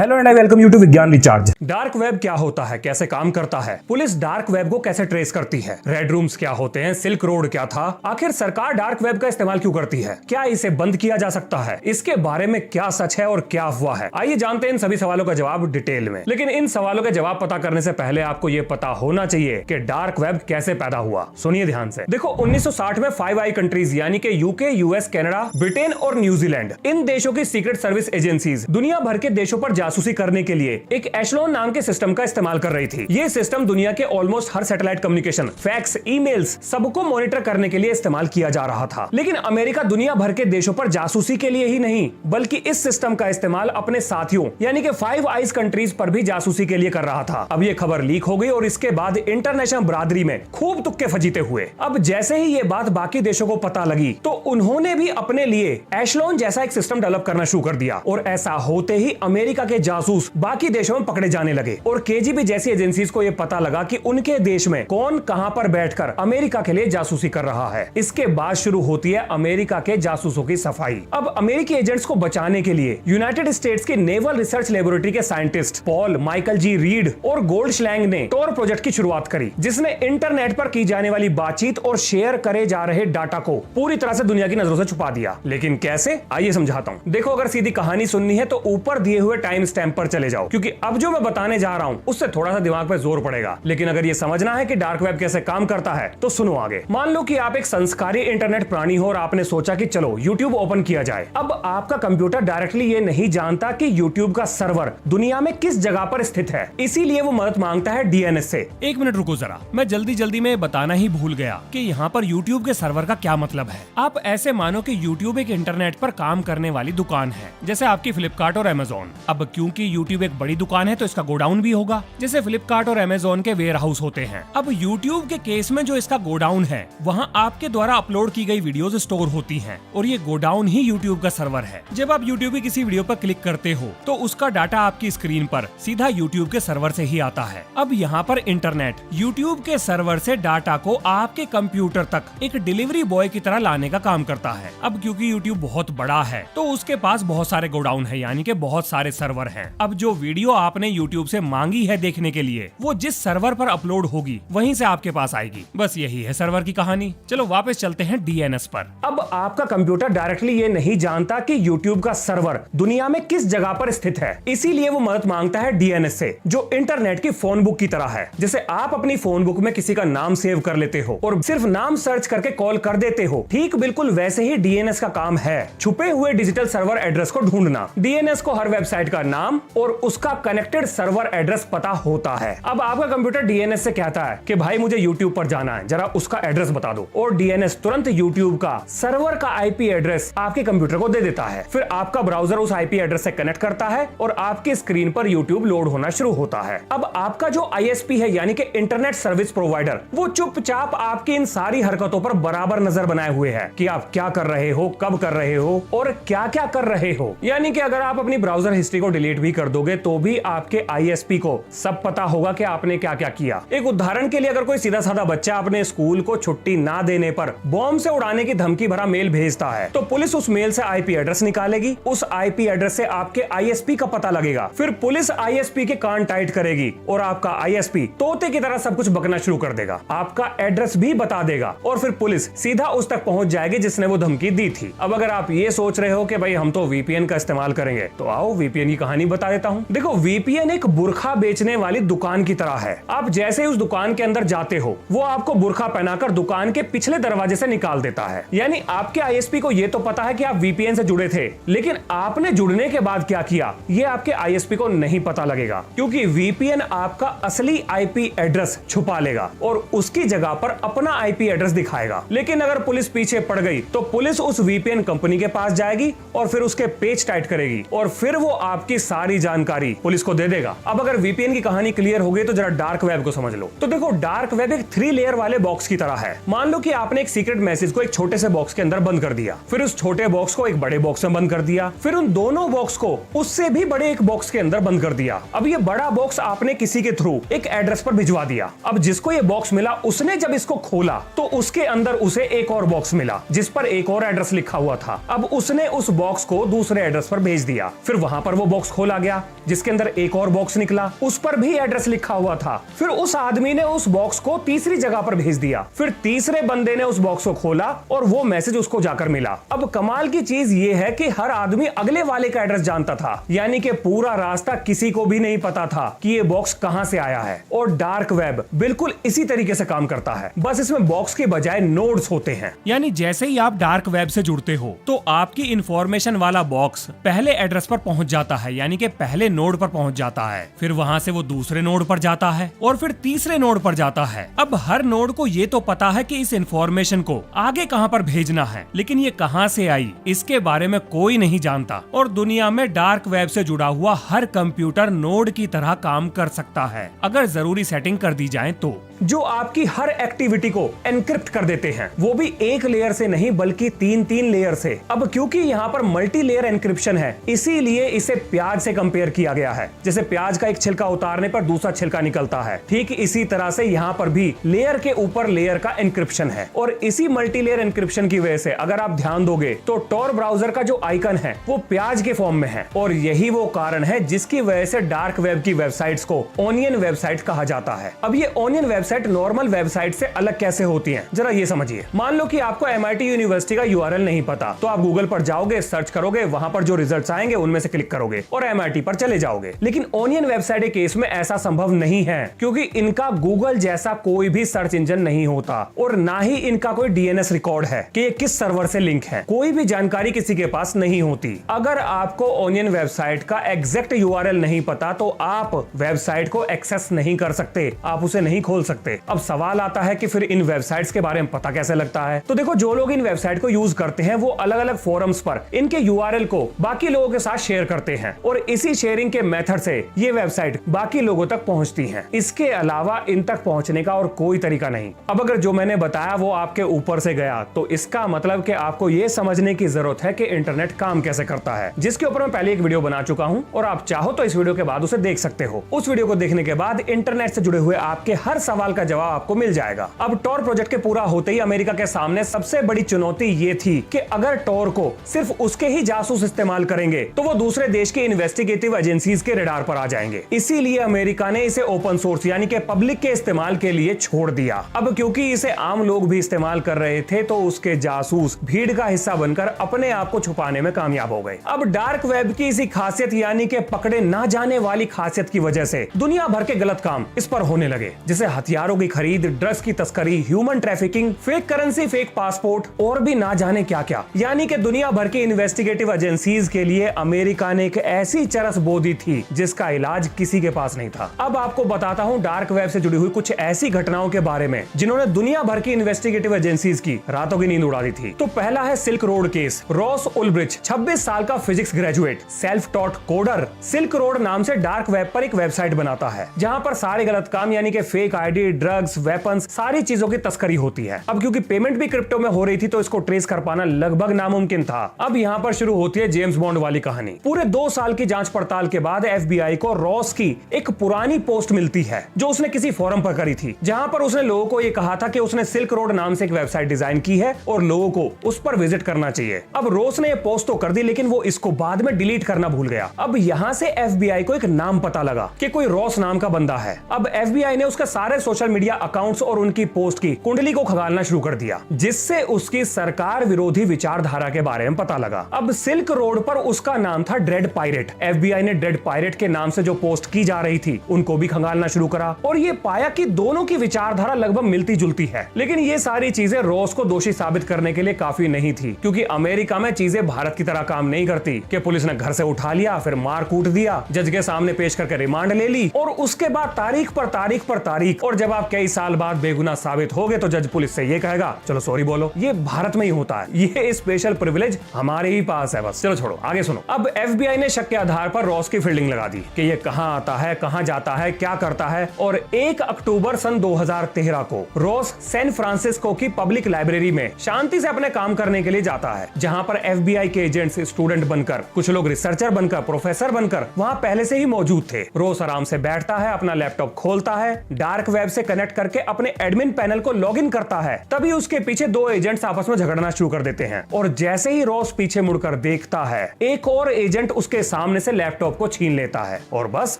Hello and I welcome you to Vigyan recharge. Dark web क्या होता है, कैसे काम करता है, पुलिस डार्क वेब को कैसे ट्रेस करती है, रेड रूम्स क्या होते हैं, सिल्क रोड क्या था, आखिर सरकार डार्क वेब का इस्तेमाल क्यों करती है, क्या इसे बंद किया जा सकता है, इसके बारे में क्या सच है और क्या अफवाह है। आइए जानते हैं इन सभी सवालों का जवाब डिटेल में। लेकिन इन सवालों के जवाब पता करने से पहले आपको यह पता होना चाहिए कि डार्क वेब कैसे पैदा हुआ। सुनिए ध्यान से। देखो 1960 में 5 आई कंट्रीज यानी कि यूके, यूएस, कनाडा, ब्रिटेन और न्यूजीलैंड, इन देशों की सीक्रेट सर्विस एजेंसीज दुनिया भर के देशों पर जासूसी करने के लिए एक एशलोन नाम के सिस्टम का इस्तेमाल कर रही थी। ये सिस्टम दुनिया के ऑलमोस्ट हर सैटेलाइट कम्युनिकेशन, फैक्स, ईमेल्स सबको मॉनिटर करने के लिए इस्तेमाल किया जा रहा था। लेकिन अमेरिका दुनिया भर के देशों पर जासूसी के लिए ही नहीं बल्कि इस सिस्टम का इस्तेमाल अपने साथियों यानी कि 5 आइज कंट्रीज पर भी जासूसी के लिए कर रहा था। अब ये खबर लीक हो गई और इसके बाद इंटरनेशनल बरादरी में खूब तुक्के फजीते हुए। अब जैसे ही ये बात बाकी देशों को पता लगी तो उन्होंने भी अपने लिए एशलोन जैसा एक सिस्टम डेवलप करना शुरू कर दिया और ऐसा होते ही अमेरिका के जासूस बाकी देशों में पकड़े जाने लगे और केजीबी जैसी एजेंसीज को यह पता लगा कि उनके देश में कौन कहां पर बैठकर अमेरिका के लिए जासूसी कर रहा है। इसके बाद शुरू होती है अमेरिका के जासूसों की सफाई। अब अमेरिकी एजेंट्स को बचाने के लिए यूनाइटेड स्टेट्स की नेवल रिसर्च लेबोरेटरी के साइंटिस्ट पॉल माइकल जी रीड और गोल्डश्लैंग ने टोर प्रोजेक्ट की शुरुआत करी, जिसने इंटरनेट पर की जाने वाली बातचीत और शेयर करे जा रहे डाटा को पूरी तरह से दुनिया की नजरों से छुपा दिया। लेकिन कैसे, आइए समझाता हूं। देखो, अगर सीधी कहानी सुननी है तो ऊपर दिए हुए टाइम स्टैम्प पर चले जाओ, क्योंकि अब जो मैं बताने जा रहा हूं उससे थोड़ा सा दिमाग पे जोर पड़ेगा। लेकिन अगर ये समझना है कि डार्क वेब कैसे काम करता है तो सुनो आगे। मान लो कि आप एक संस्कारी इंटरनेट प्राणी हो और आपने सोचा कि चलो YouTube ओपन किया जाए। अब आपका कंप्यूटर डायरेक्टली ये नहीं जानता कि YouTube का सर्वर दुनिया में किस जगह पर स्थित है, इसीलिए वो मदद मांगता है DNS से। एक मिनट रुको जरा, मैं जल्दी में बताना ही भूल गया कि यहाँ पर YouTube के सर्वर का क्या मतलब है। आप ऐसे मानो कि YouTube एक इंटरनेट पर काम करने वाली दुकान है, जैसे आपकी फ्लिपकार्ट और अमेजोन। अब क्योंकि YouTube एक बड़ी दुकान है तो इसका गोडाउन भी होगा, जैसे फ्लिपकार्ट और अमेजोन के वेयर हाउस होते हैं। अब YouTube के केस में जो इसका गोडाउन है वहाँ आपके द्वारा अपलोड की गई वीडियोस स्टोर होती हैं और ये गोडाउन ही YouTube का सर्वर है। जब आप YouTube की किसी वीडियो पर क्लिक करते हो तो उसका डाटा आपकी स्क्रीन पर सीधा YouTube के सर्वर से ही आता है। अब यहाँ पर इंटरनेट YouTube के सर्वर से डाटा को आपके कंप्यूटर तक एक डिलीवरी बॉय की तरह लाने का काम करता है। अब क्योंकि YouTube बहुत बड़ा है तो उसके पास बहुत सारे गोडाउन है, यानी कि बहुत सारे सर्वर हैं। अब जो वीडियो आपने YouTube से मांगी है देखने के लिए वो जिस सर्वर पर अपलोड होगी वहीं से आपके पास आएगी। बस यही है सर्वर की कहानी। चलो वापस चलते हैं DNS पर। अब आपका कंप्यूटर डायरेक्टली ये नहीं जानता कि YouTube का सर्वर दुनिया में किस जगह पर स्थित है, इसीलिए वो मदद मांगता है DNS से, जो इंटरनेट की फोन बुक की तरह है। जैसे आप अपनी फोन बुक में किसी का नाम सेव कर लेते हो और सिर्फ नाम सर्च करके कॉल कर देते हो, ठीक बिल्कुल वैसे ही DNS का काम है छुपे हुए डिजिटल सर्वर एड्रेस को ढूंढना। DNS को हर वेबसाइट का नाम और उसका कनेक्टेड सर्वर एड्रेस पता होता है। अब आपका कंप्यूटर DNS से कहता है कि भाई मुझे YouTube पर जाना है, जरा उसका एड्रेस बता दो, और DNS तुरंत YouTube का सर्वर का IP एड्रेस आपके कंप्यूटर को दे देता है। फिर आपका ब्राउजर उस IP एड्रेस से कनेक्ट करता है और आपकी स्क्रीन पर YouTube लोड होना शुरू होता है। अब आपका जो ISP है यानी कि इंटरनेट सर्विस प्रोवाइडर, वो चुपचाप आपकी इन सारी हरकतों पर बराबर नजर बनाए हुए है कि आप क्या कर रहे हो, कब कर रहे हो और क्या क्या कर रहे हो। यानी कि अगर आप अपनी ब्राउजर हिस्ट्री को डिलीट भी कर दोगे तो भी आपके ISP को सब पता होगा कि आपने क्या क्या किया। एक उदाहरण के लिए, अगर कोई सीधा साधा बच्चा अपने स्कूल को छुट्टी ना देने पर बॉम्ब से उड़ाने की धमकी भरा मेल भेजता है तो पुलिस उस मेल से IP एड्रेस निकालेगी, उस IP एड्रेस से आपके ISP का पता लगेगा, फिर पुलिस ISP के कान टाइट करेगी और आपका ISP तोते की तरह सब कुछ बकना शुरू कर देगा, आपका एड्रेस भी बता देगा और फिर पुलिस सीधा उस तक पहुंच जाएगी जिसने वो धमकी दी थी। अब अगर आप ये सोच रहे हो कि भाई हम तो VPN का इस्तेमाल करेंगे, तो आओ VPN की कहानी बता देता हूं। देखो, VPN एक बुर्खा बेचने वाली दुकान की तरह है। आप जैसे ही उस दुकान के अंदर जाते हो वो आपको बुर्खा पहनाकर दुकान के पिछले दरवाजे से निकाल देता है। यानी आपके ISP को ये तो पता है कि आप VPN से जुड़े थे, लेकिन आपने जुड़ने के बाद क्या किया ये आपके ISP को नहीं पता लगेगा, क्योंकि VPN आपका असली IP एड्रेस छुपा लेगा और उसकी जगह पर अपना IP एड्रेस दिखाएगा। लेकिन अगर पुलिस पीछे पड़ गई तो पुलिस उस VPN कंपनी के पास जाएगी और फिर उसके पेज टाइट करेगी और फिर वो आपकी सारी जानकारी पुलिस को दे देगा। अब अगर VPN की कहानी क्लियर हो गई तो जरा डार्क वेब को समझ लो। तो देखो, डार्क वेब एक 3 लेयर वाले बॉक्स की तरह है। मान लो कि आपने एक सीक्रेट मैसेज को एक छोटे से बॉक्स के अंदर बंद कर दिया, फिर उस छोटे बॉक्स को एक बड़े बॉक्स में बंद कर दिया, फिर उन दोनों बॉक्स को उससे भी बड़े एक बॉक्स के अंदर बंद कर दिया। अब ये बड़ा बॉक्स आपने किसी के थ्रू एक एड्रेस पर भिजवा दिया। अब जिसको ये बॉक्स मिला उसने जब इसको खोला तो उसके अंदर उसे एक और बॉक्स मिला जिस पर एक और एड्रेस लिखा हुआ था। अब उसने उस बॉक्स को दूसरे एड्रेस पर भेज दिया, फिर वहां पर वो बॉक्स खोला गया जिसके अंदर एक और बॉक्स निकला, उस पर भी एड्रेस लिखा हुआ था। फिर उस आदमी ने उस बॉक्स को तीसरी जगह पर भेज दिया, फिर तीसरे बंदे ने उस बॉक्स को खोला और वो मैसेज उसको जाकर मिला। अब कमाल की चीज ये है कि हर आदमी अगले वाले का एड्रेस जानता था, यानी कि पूरा रास्ता किसी को भी नहीं पता था कि ये बॉक्स कहां से आया है। और डार्क वेब बिल्कुल इसी तरीके से काम करता है, बस इसमें बॉक्स के बजाय नोड्स होते हैं। यानी जैसे ही आप डार्क वेब से जुड़ते हो तो आपकी इंफॉर्मेशन वाला बॉक्स पहले एड्रेस पर पहुंच जाता है, यानी कि पहले नोड पर पहुंच जाता है, फिर वहां से वो दूसरे नोड पर जाता है और फिर तीसरे नोड पर जाता है। अब हर नोड को ये तो पता है कि इस इंफॉर्मेशन को आगे कहां पर भेजना है, लेकिन ये कहां से आई इसके बारे में कोई नहीं जानता। और दुनिया में डार्क वेब से जुड़ा हुआ हर कंप्यूटर नोड की तरह काम कर सकता है अगर जरूरी सेटिंग कर दी जाए तो, जो आपकी हर एक्टिविटी को एनक्रिप्ट कर देते हैं, वो भी एक लेयर से नहीं बल्कि तीन लेयर से। अब क्योंकि यहाँ पर मल्टी लेयर एनक्रिप्शन है, इसीलिए इसे प्याज से कंपेयर किया गया है। जैसे प्याज का एक छिलका उतारने पर दूसरा छिलका निकलता है, ठीक इसी तरह से यहाँ पर भी लेयर के ऊपर लेयर का एनक्रिप्शन है। और इसी मल्टी लेयर एनक्रिप्शन की वजह से अगर आप ध्यान दोगे तो टॉर ब्राउजर का जो आइकन है वो प्याज के फॉर्म में है, और यही वो कारण है जिसकी वजह से डार्क वेब की वेबसाइट्स को ऑनियन वेबसाइट कहा जाता है। अब ये ऑनियन वेबसाइट नॉर्मल वेबसाइट से अलग कैसे होती हैं, जरा ये समझिए। मान लो कि आपको MIT यूनिवर्सिटी का URL नहीं पता, तो आप गूगल पर जाओगे, सर्च करोगे, वहां पर जो रिजल्ट्स आएंगे उनमें से क्लिक करोगे और MIT पर चले जाओगे। लेकिन ऑनियन वेबसाइट के केस में ऐसा संभव नहीं है, क्योंकि इनका गूगल जैसा कोई भी सर्च इंजन नहीं होता और ना ही इनका कोई DNS रिकॉर्ड है कि ये किस सर्वर से लिंक है। कोई भी जानकारी किसी के पास नहीं होती। अगर आपको ऑनियन वेबसाइट का एग्जैक्ट URL नहीं पता तो आप वेबसाइट को एक्सेस नहीं कर सकते, आप उसे नहीं खोल सकते। अब सवाल आता है कि फिर इन वेबसाइट्स के बारे में पता कैसे लगता है। तो देखो, जो लोग इन वेबसाइट को यूज करते हैं वो अलग अलग फोरम्स पर इनके URL को बाकी लोगों के साथ शेयर करते हैं और इसी शेयरिंग के मेथड से ये वेबसाइट बाकी लोगों तक पहुंचती हैं। इसके अलावा इन तक पहुंचने का और कोई तरीका नहीं। अब अगर जो मैंने बताया वो आपके ऊपर से गया तो इसका मतलब कि आपको ये समझने की जरूरत है कि इंटरनेट काम कैसे करता है, जिसके ऊपर मैं पहले एक वीडियो बना चुका हूं और आप चाहो तो इस वीडियो के बाद उसे देख सकते हो। उस वीडियो को देखने के बाद इंटरनेट से जुड़े हुए आपके हर सवाल का जवाब आपको मिल जाएगा। अब टॉर प्रोजेक्ट के पूरा होते ही अमेरिका के सामने सबसे बड़ी चुनौती ये थी कि अगर टॉर को सिर्फ उसके ही जासूस इस्तेमाल करेंगे तो वो दूसरे देश के इन्वेस्टिगेटिव एजेंसीज के रडार पर आ जाएंगे। इसीलिए अमेरिका ने इसे ओपन सोर्स यानी कि पब्लिक के इस्तेमाल के लिए छोड़ दिया। अब क्योंकि इसे आम लोग भी इस्तेमाल कर रहे थे तो उसके जासूस भीड़ का हिस्सा बनकर अपने आप को छुपाने में कामयाब हो गए। अब डार्क वेब की इसी खासियत यानी कि पकड़े ना जाने वाली खासियत की वजह से दुनिया भर के गलत काम इस पर होने लगे, जैसे हथियारों की खरीद, ड्रग्स की तस्करी, human trafficking, fake currency, fake passport और भी ना जाने क्या क्या। यानी कि दुनिया भर की इन्वेस्टिगेटिव एजेंसीज के लिए अमेरिका ने एक ऐसी चरस बो दी थी जिसका इलाज किसी के पास नहीं था। अब आपको बताता हूं डार्क वेब से जुड़ी हुई कुछ ऐसी घटनाओं के बारे में जिन्होंने दुनिया भर की इन्वेस्टिगेटिव एजेंसीज की रातों की नींद उड़ा दी थी। तो पहला है सिल्क रोड केस। रॉस उल्ब्रिच 26 साल का physics graduate, self taught coder, silk road नाम से डार्क वेब पर एक वेबसाइट बनाता है जहां पर सारे गलत काम यानी कि फेक आईडी, ड्रग्स, वेपन्स, सारी चीजों की तस्करी होती है। अब क्योंकि पेमेंट भी क्रिप्टो में हो रही थी तो इसको ट्रेस कर पाना लगभग नामुमकिन था। अब यहाँ पर शुरू होती है जेम्स बॉन्ड वाली कहानी। पूरे 2 साल की जांच पड़ताल के बाद FBI को रॉस की एक पुरानी पोस्ट मिलती है जो उसने किसी फोरम पर करी थी, जहां पर उसने लोगों को यह कहा था कि उसने सिल्क रोड नाम से एक वेबसाइट डिजाइन की है और लोगों को उस पर विजिट करना चाहिए। अब रॉस ने यह पोस्ट तो कर दी लेकिन वो इसको बाद में डिलीट करना भूल गया। अब यहाँ से FBI को एक नाम पता लगा कि कोई रॉस नाम का बंदा है। अब FBI ने उसके सारे सोशल मीडिया अकाउंट्स और उनकी पोस्ट की कुंडली को खंगालना शुरू कर दिया, जिससे उसकी सरकार विरोधी विचारधारा के बारे में पता लगा। अब सिल्क रोड पर उसका नाम था ड्रेड पायरेट। FBI ने ड्रेड पायरेट के नाम से जो पोस्ट की जा रही थी उनको भी खंगालना शुरू करा और ये पाया कि दोनों की विचारधारा लगभग मिलती जुलती है। लेकिन ये सारी चीजें रॉस को दोषी साबित करने के लिए काफी नहीं थी, क्योंकि अमेरिका में चीजें भारत की तरह काम नहीं करती कि पुलिस ने घर से उठा लिया, फिर मार कूट दिया, जज के सामने पेश करके रिमांड ले ली और उसके बाद तारीख पर तारीख पर तारीख, और जब आप कई साल बाद बेगुनाह साबित हो गए तो जज पुलिस से ये कहेगा चलो सॉरी बोलो। ये भारत में ही होता है, ये स्पेशल प्रिविलेज हमारे ही पास है। बस चलो छोड़ो, आगे सुनो। अब FBI ने शक के आधार पर रॉस की फील्डिंग लगा दी कि ये कहां आता है, कहां जाता है, क्या करता है। और 1 अक्टूबर सन 2013 को रॉस सैन फ्रांसिस्को की पब्लिक लाइब्रेरी में शांति से अपने काम करने के लिए जाता है, जहां पर FBI के एजेंट्स स्टूडेंट बनकर, कुछ लोग रिसर्चर बनकर, प्रोफेसर बनकर वहां पहले से ही मौजूद थे। रॉस आराम से बैठता है, अपना लैपटॉप खोलता है, डार्क वेब से कनेक्ट करके अपने एडमिन पैनल को लॉगिन करता है, तभी उसके पीछे दो एजेंट्स आपस में झगड़ना शुरू कर देते हैं। और जैसे ही रॉस पीछे मुड़कर देखता है, एक और एजेंट उसके सामने से लैपटॉप को छीन लेता है। और बस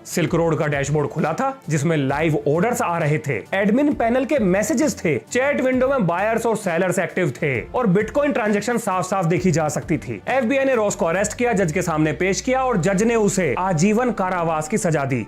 सिल्क रोड का डैशबोर्ड खुला था जिसमें लाइव ऑर्डर्स आ रहे थे, एडमिन पैनल के मैसेजेस थे, चैट विंडो में बायर्स और सेलर्स एक्टिव थे और बिटकॉइन ट्रांजैक्शन साफ साफ देखी जा सकती थी। FBI ने रॉस को अरेस्ट किया, जज के सामने पेश किया और जज ने उसे आजीवन कारावास की सजा दी।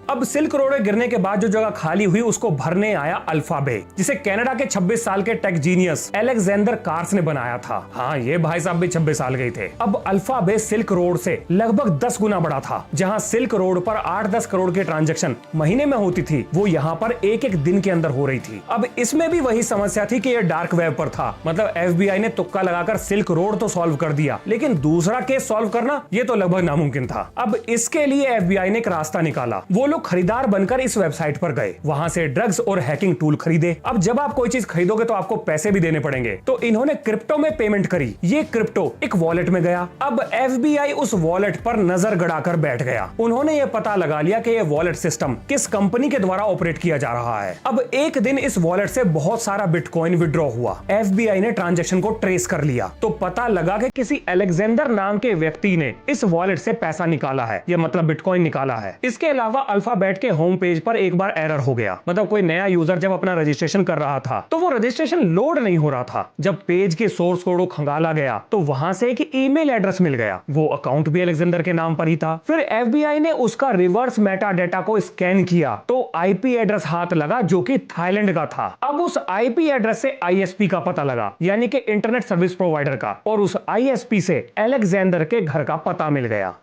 अब सिल्क रोड में गिरने के बाद जो जगह खाली हुई उसको भरने आया अल्फाबे, जिसे कनाडा के 26 साल के टेक जीनियस अलेक्जेंडर कार्स ने बनाया था। हाँ, ये भाई साहब भी 26 साल के थे। अब अल्फाबे सिल्क रोड से लगभग 10 गुना बड़ा था। जहां सिल्क रोड पर 8-10 करोड़ के ट्रांजैक्शन महीने में होती थी, वो यहाँ पर एक दिन के अंदर हो रही थी। अब इसमें भी वही समस्या थी कि ये डार्क वेब पर था। मतलब FBI ने तुक्का लगाकर सिल्क रोड तो सॉल्व कर दिया, लेकिन दूसरा केस सॉल्व करना ये तो लगभग नामुमकिन था। अब इसके लिए FBI ने एक रास्ता निकाला। वो लोग खरीदार बनकर इस वेबसाइट पर गए, वहां से ड्रग्स और हैकिंग टूल खरीदे। अब जब आप कोई चीज खरीदोगे तो आपको पैसे भी देने पड़ेंगे, तो इन्होंने क्रिप्टो में पेमेंट करी। ये क्रिप्टो एक वॉलेट में गया। अब FBI उस वॉलेट पर नजर गड़ाकर बैठ गया। उन्होंने ये पता लगा लिया कि ये वॉलेट सिस्टम किस कंपनी के द्वारा ऑपरेट किया जा रहा है। अब एक दिन इस वॉलेट से बहुत सारा बिटकॉइन विड्रॉ हुआ। FBI ने ट्रांजैक्शन को ट्रेस कर लिया, तो पता लगा कि किसी अलेक्जेंडर नाम के व्यक्ति ने इस वॉलेट से पैसा निकाला है, ये मतलब बिटकॉइन निकाला है। इसके अलावा अल्फाबेट के होम पेज पर एक बार एरर हो गया। मतलब कोई नया यूजर जब अपना रजिस्ट्रेशन कर रहा था तो वो रजिस्ट्रेशन लोड नहीं हो रहा था। जब पेज के सोर्स कोड को खंगाला गया तो वहां से एक ईमेल एड्रेस मिल गया। वो अकाउंट भी अलेक्जेंडर के नाम पर ही था। फिर FBI ने उसका रिवर्स मेटा डेटा को स्कैन किया तो IP एड्रेस हाथ लगा जो कि थाईलैंड का था। अब उस IP एड्रेस से ISP का पता लगा, यानी कि इंटरनेट सर्विस प्रोवाइडर का, और उस ISP से अलेक्जेंडर के घर का पता मिल गया।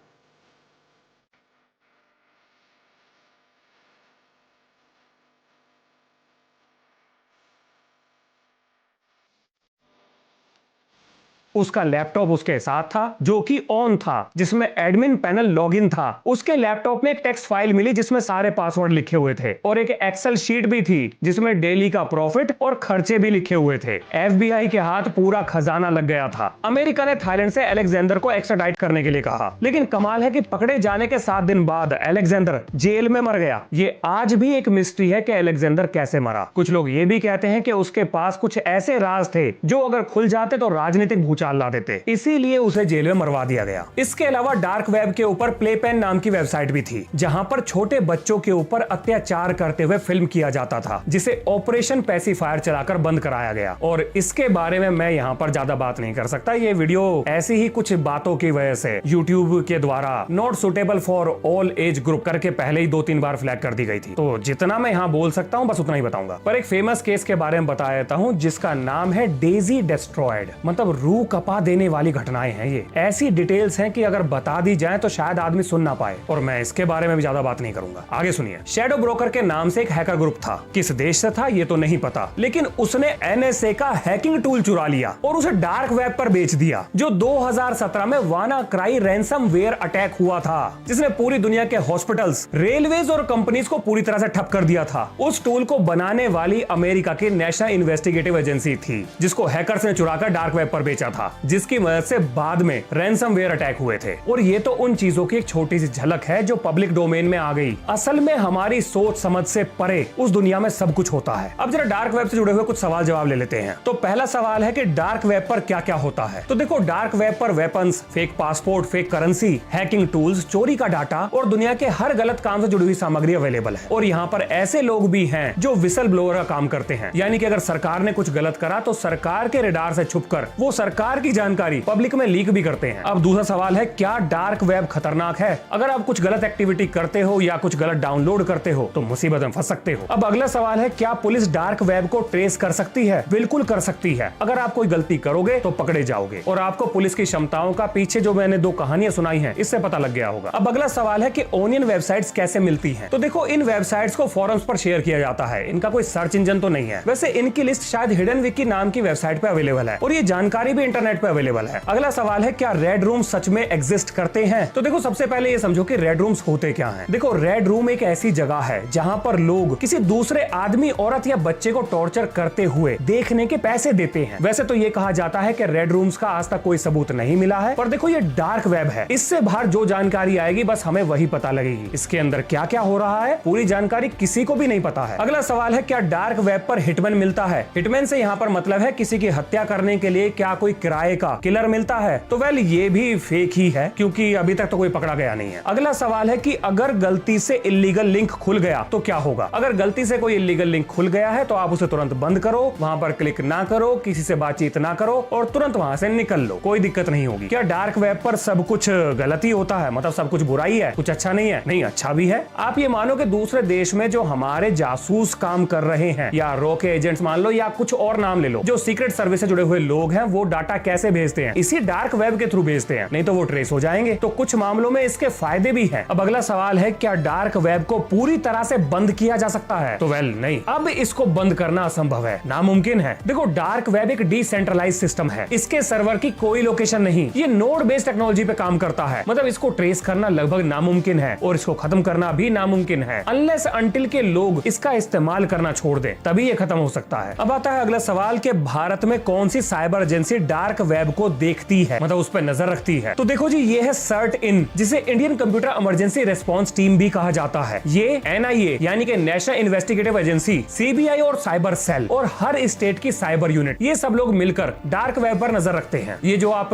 उसका लैपटॉप उसके साथ था जो कि ऑन था, जिसमें एडमिन पैनल लॉगिन था। उसके लैपटॉप में एक टेक्स्ट फाइल मिली जिसमें सारे पासवर्ड लिखे हुए थे और एक एक्सेल शीट भी थी जिसमें डेली का प्रॉफिट और खर्चे भी लिखे हुए थे। FBI के हाथ पूरा खजाना लग गया था। अमेरिका ने थाईलैंड से अलेक्जेंडर को एक्स्ट्राडाइट करने के लिए कहा, लेकिन कमाल है कि पकड़े जाने के 7 दिन बाद अलेक्जेंडर जेल में मर गया। ये आज भी एक मिस्ट्री है कि अलेक्जेंडर कैसे मरा। कुछ लोग ये भी कहते हैं कि उसके पास कुछ ऐसे राज थे जो अगर खुल जाते तो राजनीतिक भूचाल ला देते, इसीलिए उसे जेल में मरवा दिया गया। इसके अलावा डार्क वेब के ऊपर प्लेपेन नाम की वेबसाइट भी थी, जहां पर छोटे बच्चों के ऊपर अत्याचार करते हुए फिल्म किया जाता था, जिसे ऑपरेशन पैसिफायर चलाकर बंद कराया गया। और इसके बारे में मैं यहाँ पर ज्यादा बात नहीं कर सकता। ये वीडियो ऐसी ही कुछ बातों की वजह से YouTube के द्वारा not suitable for all age group करके पहले ही 2-3 बार फ्लैग कर दी गई थी। तो जितना मैं यहाँ बोल सकता हूँ बस उतना ही बताऊंगा। पर एक फेमस केस के बारे में बता देता हूँ जिसका नाम है डेजी डेस्ट्रॉयड। मतलब रूह कपा देने वाली घटनाएं हैं ये। ऐसी डिटेल्स हैं कि अगर बता दी जाए तो शायद आदमी सुन ना पाए, और मैं इसके बारे में भी ज्यादा बात नहीं करूंगा। आगे सुनिए। शैडो ब्रोकर के नाम से एक हैकर ग्रुप था। किस देश से था ये तो नहीं पता, लेकिन उसने NSA का हैकिंग टूल चुरा लिया और उसे डार्क वेब पर बेच दिया, जो 2017 में वानाक्राई रैंसमवेयर अटैक हुआ था, जिसने पूरी दुनिया के हॉस्पिटल्स, रेलवेज और कंपनीज को पूरी तरह से ठप कर दिया था। उस टूल को बनाने वाली अमेरिका की नेशनल इन्वेस्टिगेटिव एजेंसी थी, जिसको हैकर्स ने चुराकर डार्क वेब पर बेचा था, जिसकी मदद से बाद में रैंसमवेयर अटैक हुए थे। और ये तो उन चीजों की एक छोटी सी झलक है जो पब्लिक डोमेन में आ गई। असल में हमारी सोच समझ से परे उस दुनिया में सब कुछ होता है। अब जरा डार्क वेब से जुड़े हुए कुछ सवाल जवाब ले लेते हैं। तो पहला सवाल है कि डार्क वेब पर क्या क्या होता है। तो देखो, डार्क वेब पर weapons, fake passport, fake currency, hacking tools, चोरी का डाटा और दुनिया के हर गलत काम से जुड़ी हुई सामग्री अवेलेबल है। और यहाँ पर ऐसे लोग भी हैं जो विसल ब्लोअर का काम करते हैं, यानी कि अगर सरकार ने कुछ गलत करा तो सरकार के रडार से छुपकर वो सरकार की जानकारी पब्लिक में लीक भी करते हैं। अब दूसरा सवाल है, क्या डार्क वेब खतरनाक है? अगर आप कुछ गलत एक्टिविटी करते हो या कुछ गलत डाउनलोड करते हो तो मुसीबत में फंस सकते हो। अब अगला सवाल है, क्या पुलिस डार्क वेब को ट्रेस कर सकती है? बिल्कुल कर सकती है। अगर आप कोई गलती करोगे तो पकड़े जाओगे। और आपको पुलिस की क्षमताओं का पीछे जो मैंने 2 कहानियां सुनाई हैं इससे पता लग गया होगा। अब अगला सवाल है कि ओनियन वेबसाइट्स कैसे मिलती हैं? तो देखो, इन वेबसाइट्स को फोरम्स पर शेयर किया जाता है। इनका कोई सर्च इंजन तो नहीं है। वैसे इनकी लिस्ट शायद हिडन विकी नाम की वेबसाइट पर अवेलेबल है और ये जानकारी भी इंटरनेट पे अवेलेबल है। अगला सवाल है, क्या रेड रूम सच में एग्जिस्ट करते हैं? तो देखो, सबसे पहले ये समझो कि रेड रूम्स होते क्या हैं। देखो, रेड रूम एक ऐसी जगह है जहां पर लोग किसी दूसरे आदमी, औरत या बच्चे को टॉर्चर करते हुए देखने के पैसे देते हैं। वैसे तो ये कहा जाता है कि रेड रूम्स का आज तक कोई सबूत नहीं मिला है, पर देखो ये डार्क वेब है, इससे बाहर जो जानकारी आएगी बस हमें वही पता लगेगी। इसके अंदर क्या क्या हो रहा है पूरी जानकारी किसी को भी नहीं पता है। अगला सवाल है, क्या डार्क वेब पर हिटमैन मिलता है? हिटमैन से यहाँ पर मतलब है किसी की हत्या करने के लिए क्या कोई किराए का किलर मिलता है? तो वेल, ये भी फेक ही है, क्योंकि अभी तक तो कोई पकड़ा गया नहीं है। अगला सवाल है कि अगर गलती से इल्लीगल लिंक खुल गया तो क्या होगा? अगर गलती से कोई इल्लीगल लिंक खुल गया है तो आप उसे तुरंत बंद करो, वहां पर क्लिक ना करो, किसी से बातचीत ना करो और तुरंत वहां से निकल लो, कोई दिक्कत नहीं होगी। क्या डार्क वेब पर सब कुछ गलत ही होता है? मतलब सब कुछ बुराई है, कुछ अच्छा नहीं है? नहीं, अच्छा भी है। आप ये मानो कि दूसरे देश में जो हमारे जासूस काम कर रहे हैं, या रॉ के एजेंट्स मान लो, या कुछ और नाम ले लो, जो सीक्रेट सर्विस से जुड़े हुए लोग हैं, वो डाटा कैसे भेजते हैं? इसी डार्क वेब के थ्रू भेजते हैं, नहीं तो वो ट्रेस हो जाएंगे। तो कुछ मामलों में इसके फायदे भी हैं। अब अगला सवाल है, क्या डार्क वेब को पूरी तरह से बंद किया जा सकता है? तो वेल, नहीं, अब इसको बंद करना असंभव है, नामुमकिन है। देखो, डार्क वेब एक डिसेंट्रलाइज सिस्टम है, इसके सर्वर की कोई लोकेशन नहीं, ये नोड बेस्ड टेक्नोलॉजी पे काम करता है। मतलब इसको ट्रेस करना लगभग नामुमकिन है और इसको खत्म करना भी नामुमकिन है, अनलेस अनटिल के लोग इसका इस्तेमाल करना छोड़ दें, तभी ये खत्म हो सकता है। अब आता है अगला सवाल कि भारत में कौन सी साइबर एजेंसी डार्क वेब को देखती है, मतलब उस पर नजर रखती है? तो देखो जी, ये है CERT-IN, जिसे Indian computer emergency response team भी कहा जाता है। ये NIA यानी कि नेशनल इन्वेस्टिगेटिव एजेंसी, CBI और साइबर सेल और हर स्टेट की साइबर यूनिट, ये सब लोग मिलकर डार्क वेब पर नजर रखते हैं। ये जो आप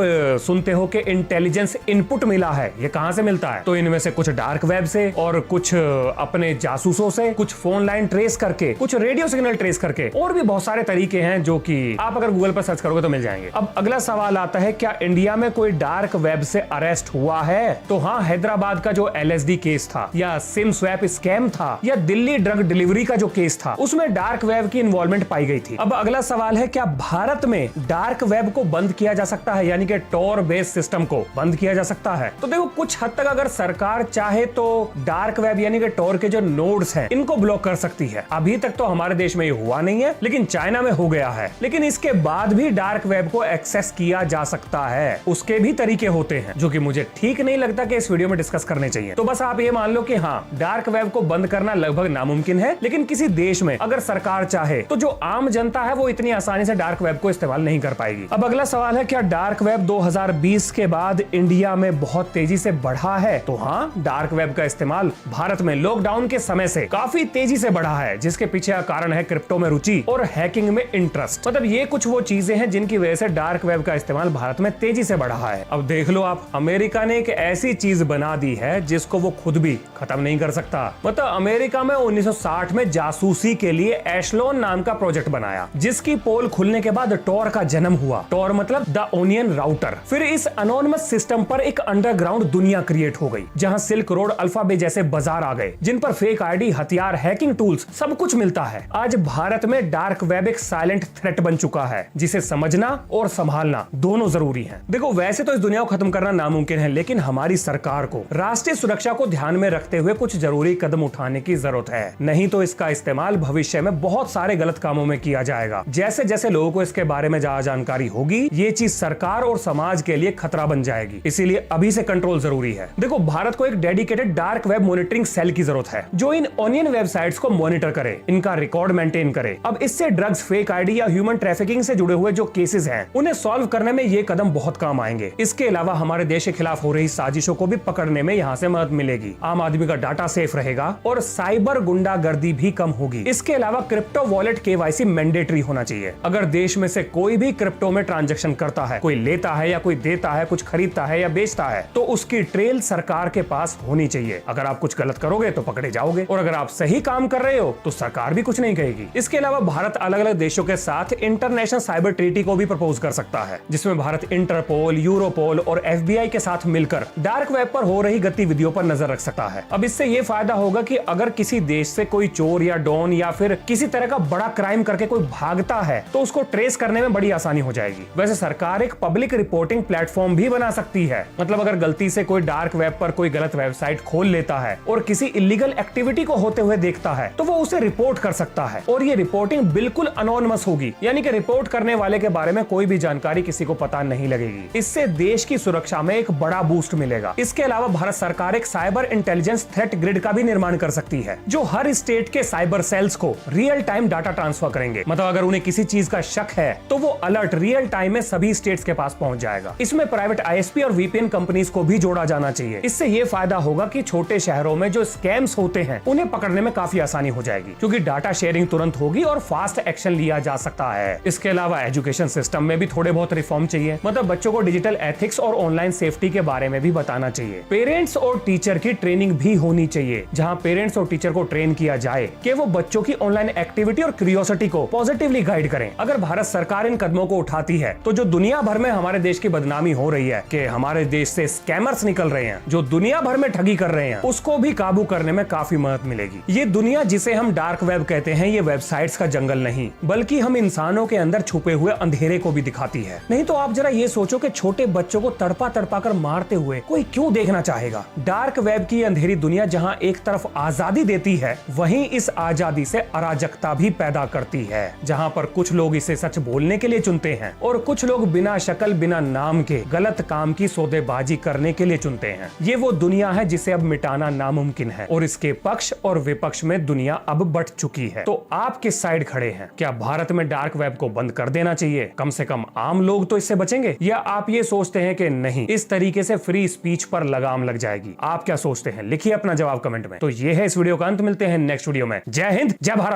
सुनते हो कि इंटेलिजेंस इनपुट मिला है, ये कहां से मिलता है? तो इनमें से कुछ डार्क वेब से और कुछ अपने जासूसों से, कुछ फोन लाइन ट्रेस करके, कुछ रेडियो सिग्नल ट्रेस करके, और भी बहुत सारे तरीके हैं जो कि आप अगर गूगल पर सर्च करोगे तो मिल जाएंगे। अब अगला सवाल आता है, क्या इंडिया में कोई डार्क वेब से अरेस्ट हुआ है? तो हाँ, हैदराबाद का जो LSD केस था, या सिम स्वैप स्कैम था, या दिल्ली ड्रग डिलीवरी का जो केस था, उसमें डार्क वेब की इन्वॉल्वमेंट पाई गई थी। अब अगला सवाल है, क्या भारत में डार्क वेब को बंद किया जा सकता है, यानी कि टॉर बेस्ड सिस्टम को बंद किया जा सकता है? तो देखो, कुछ हद तक अगर सरकार चाहे तो डार्क वेब यानी कि टॉर के जो नोड्स हैं, इनको ब्लॉक कर सकती है। अभी तक तो हमारे देश में ये हुआ नहीं है, लेकिन चाइना में हो गया है। लेकिन इसके बाद भी डार्क वेब को एक्सेस किया जा सकता है, उसके भी तरीके होते हैं जो कि मुझे ठीक नहीं लगता कि इस वीडियो में डिस्कस करने चाहिए। तो बस आप ये मान लो कि हाँ, डार्क वेब को बंद करना लगभग नामुमकिन है, लेकिन किसी देश में अगर सरकार चाहे तो जो आम जनता है वो इतनी आसानी से डार्क वेब को इस्तेमाल नहीं कर पाएगी। अब अगला सवाल है, क्या डार्क वेब 2020 के बाद इंडिया में बहुत तेजी से बढ़ा है? तो हाँ, डार्क वेब का इस्तेमाल भारत में लॉकडाउन के समय से काफी तेजी से बढ़ा है, जिसके पीछे का कारण है क्रिप्टो में रुचि और हैकिंग में इंटरेस्ट। मतलब ये कुछ वो चीजें हैं जिनकी वजह से डार्क वेब का इस्तेमाल भारत में तेजी से बढ़ा है। अब देख लो आप, अमेरिका ने एक ऐसी चीज बना दी है जिसको वो खुद भी खत्म नहीं कर सकता। मतलब अमेरिका में 1960 में जासूसी के लिए एशलोन नाम का प्रोजेक्ट बनाया, जिसकी पोल खुलने के बाद टॉर का जन्म हुआ। टॉर मतलब द ओनियन राउटर। फिर इस अनोनिमस सिस्टम पर एक अंडरग्राउंड दुनिया क्रिएट हो गई, जहां सिल्क रोड, अल्फाबे जैसे बाजार आ गए, जिन पर फेक आईडी, हथियार, हैकिंग टूल्स सब कुछ मिलता है। आज भारत में डार्क वेब एक साइलेंट थ्रेट बन चुका है, जिसे समझना और संभालना दोनों जरूरी है। देखो, वैसे तो इस दुनिया को खत्म करना नामुमकिन है, लेकिन हमारी सरकार को राष्ट्रीय सुरक्षा को ध्यान में रखते हुए कुछ जरूरी कदम उठाने की जरूरत है, नहीं तो इसका इस्तेमाल भविष्य में बहुत सारे गलत कामों में किया जाएगा। जैसे जैसे लोगों को इसके बारे में ज्यादा जानकारी होगी, ये चीज सरकार और समाज के लिए खतरा बन जाएगी। इसीलिए अभी से कंट्रोल जरूरी है। देखो, भारत को एक dedicated dark web monitoring cell की जरूरत है, जो इन ऑनियन वेबसाइट्स को मॉनिटर करे, इनका रिकॉर्ड मेंटेन करे। अब इससे ड्रग्स, फेक आईडी या ह्यूमन ट्रैफिकिंग से जुड़े हुए जो केसेस हैं, उन्हें सॉल्व करने में ये कदम बहुत काम आएंगे। इसके अलावा हमारे देश के खिलाफ हो रही साजिशों को भी पकड़ने में यहाँ से मदद मिलेगी। आम आदमी का डाटा सेफ रहेगा और साइबर गुंडागर्दी भी कम होगी। इसके अलावा क्रिप्टो वॉलेट KYC मैंडेटरी होना चाहिए। अगर देश में से कोई भी क्रिप्टो में ट्रांजैक्शन करता है, कोई लेता है या कोई देता है, कुछ खरीदता है या बेचता है, तो उसकी ट्रेल सरकार के पास होनी चाहिए। अगर आप कुछ गलत करोगे तो पकड़े जाओगे, और अगर आप सही काम कर रहे हो तो सरकार भी कुछ नहीं कहेगी। इसके अलावा भारत अलग अलग देशों के साथ इंटरनेशनल साइबर ट्रीटी को भी प्रपोज कर सकता है, जिसमें भारत इंटरपोल, यूरोपोल और FBI के साथ मिलकर डार्क वेब पर हो रही गतिविधियों पर नजर रख सकता है। अब इससे ये फायदा होगा कि अगर किसी देश से कोई चोर या डॉन या फिर किसी तरह का बड़ा क्राइम करके कोई भागता है, तो उसको ट्रेस करने में बड़ी आसानी हो जाएगी। वैसे सरकार एक पब्लिक रिपोर्टिंग प्लेटफॉर्म भी बना सकती है। मतलब अगर गलती से कोई डार्क वेब पर कोई गलत वेबसाइट खोल लेता है और किसी इलीगल एक्टिविटी को होते हुए देखता है, तो वो उसे रिपोर्ट कर सकता है, और ये रिपोर्टिंग बिल्कुल अनोनिमस होगी, यानी कि रिपोर्ट करने वाले के बारे में कोई भी जानकारी किसी को पता नहीं लगेगी। इससे देश की सुरक्षा में एक बड़ा बूस्ट मिलेगा। इसके अलावा भारत सरकार एक साइबर इंटेलिजेंस थ्रेट ग्रिड का भी निर्माण कर सकती है, जो हर स्टेट के साइबर सेल्स को रियल टाइम डाटा ट्रांसफर करेंगे। मतलब अगर उन्हें किसी चीज का शक है तो वो अलर्ट रियल टाइम में सभी स्टेट्स के पास पहुंच जाएगा। इसमें प्राइवेट आईएसपी और वीपीएन कंपनीज को भी जोड़ा जाना चाहिए। इससे ये फायदा होगा कि छोटे शहरों में जो स्कैम्स होते हैं उन्हें पकड़ने में काफी आसानी हो जाएगी, क्योंकि डाटा शेयरिंग तुरंत होगी और फास्ट एक्शन लिया जा सकता है। इसके अलावा एजुकेशन सिस्टम में भी थोड़े बहुत रिफॉर्म चाहिए। मतलब बच्चों को डिजिटल एथिक्स और ऑनलाइन सेफ्टी के बारे में भी बताना चाहिए। पेरेंट्स और टीचर की ट्रेनिंग भी होनी चाहिए, जहां पेरेंट्स और टीचर को ट्रेन किया जाए कि वो बच्चों की ऑनलाइन एक्टिविटी और क्यूरियोसिटी को पॉजिटिवली गाइड करें। अगर भारत सरकार इन कदमों को उठाती है तो जो दुनिया भर में हमारे देश की बदनामी हो रही है कि हमारे देश से स्कैमर्स निकल रहे हैं, जो दुनिया भर में ठगी कर रहे हैं, उसको भी काबू करने में काफी मदद मिलेगी। ये दुनिया जिसे हम डार्क वेब कहते हैं, ये वेबसाइट्स का जंगल नहीं, बल्कि हम इंसानों के अंदर छुपे हुए अंधेरे को भी दिखाती है। नहीं तो आप जरा ये सोचो कि छोटे बच्चों को तड़पा तड़पा कर मारते हुए कोई क्यों देखना चाहेगा। डार्क वेब की अंधेरी दुनिया जहां एक तरफ आजादी देती है, वहीं इस आजादी से अराजकता भी पैदा करती है, जहां पर कुछ लोग इसे सच बोलने के लिए चुनते हैं और कुछ लोग बिना शक्ल बिना नाम के गलत काम की सौदेबाजी करने के लिए चुनते हैं। ये वो दुनिया है जिसे अब मिटाना नामुमकिन है और इसके पक्ष और विपक्ष में दुनिया अब बट चुकी है। तो आप किस साइड खड़े हैं? क्या भारत में डार्क वेब को बंद कर देना चाहिए? कम से कम आम लोग तो इससे बचेंगे, या आप ये सोचते हैं कि नहीं, इस तरीके से फ्री स्पीच पर लगाम लग जाएगी? आप क्या सोचते हैं? लिखिए अपना जवाब कमेंट में। तो ये है इस वीडियो का अंत। मिलते हैं नेक्स्ट वीडियो में। जय हिंद, जय भारत।